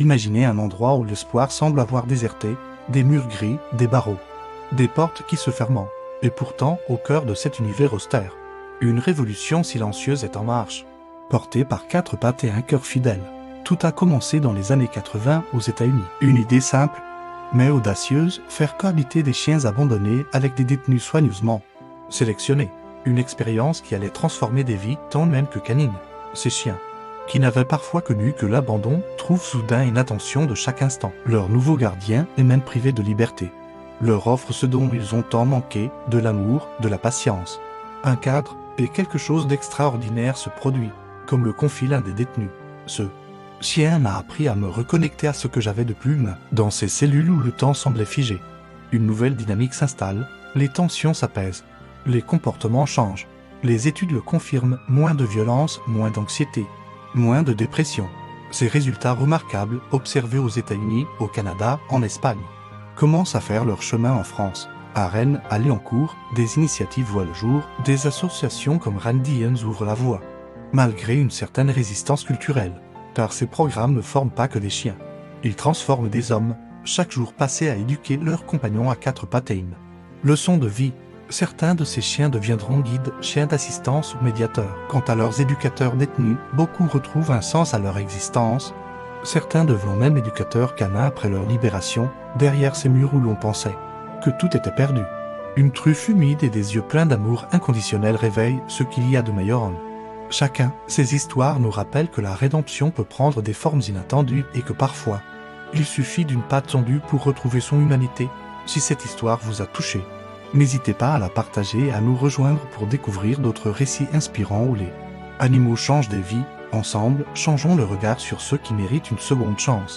Imaginez un endroit où l'espoir semble avoir déserté, des murs gris, des barreaux, des portes qui se ferment. Et pourtant, au cœur de cet univers austère, une révolution silencieuse est en marche, portée par 4 pattes et un cœur fidèle. Tout a commencé dans les années 80 aux États-Unis. Une idée simple, mais audacieuse, faire cohabiter des chiens abandonnés avec des détenus soigneusement sélectionnés. Une expérience qui allait transformer des vies tant même que canines. Ces chiens, qui n'avaient parfois connu que l'abandon, trouvent soudain une attention de chaque instant. Leur nouveau gardien est même privé de liberté. Leur offre ce dont ils ont tant manqué, de l'amour, de la patience. Un cadre, et quelque chose d'extraordinaire se produit, comme le confie l'un des détenus. Ce chien m'a appris à me reconnecter à ce que j'avais de plus humain. Dans ces cellules où le temps semblait figé, une nouvelle dynamique s'installe, les tensions s'apaisent, les comportements changent. Les études le confirment, moins de violence, moins d'anxiété, moins de dépression. Ces résultats remarquables, observés aux États-Unis, au Canada, en Espagne, commencent à faire leur chemin en France. À Rennes, à Léoncourt, des initiatives voient le jour, des associations comme Randians ouvrent la voie, malgré une certaine résistance culturelle. Car ces programmes ne forment pas que des chiens. Ils transforment des hommes, chaque jour passé à éduquer leurs compagnons à 4 pattes et une leçon de vie. Certains de ces chiens deviendront guides, chiens d'assistance ou médiateurs. Quant à leurs éducateurs détenus, beaucoup retrouvent un sens à leur existence. Certains deviennent même éducateurs canins après leur libération, derrière ces murs où l'on pensait que tout était perdu. Une truffe humide et des yeux pleins d'amour inconditionnel réveillent ce qu'il y a de meilleur en eux. Chacun, ces histoires nous rappellent que la rédemption peut prendre des formes inattendues et que parfois, il suffit d'une patte tendue pour retrouver son humanité. Si cette histoire vous a touché, n'hésitez pas à la partager et à nous rejoindre pour découvrir d'autres récits inspirants où les animaux changent des vies. Ensemble, changeons le regard sur ceux qui méritent une seconde chance.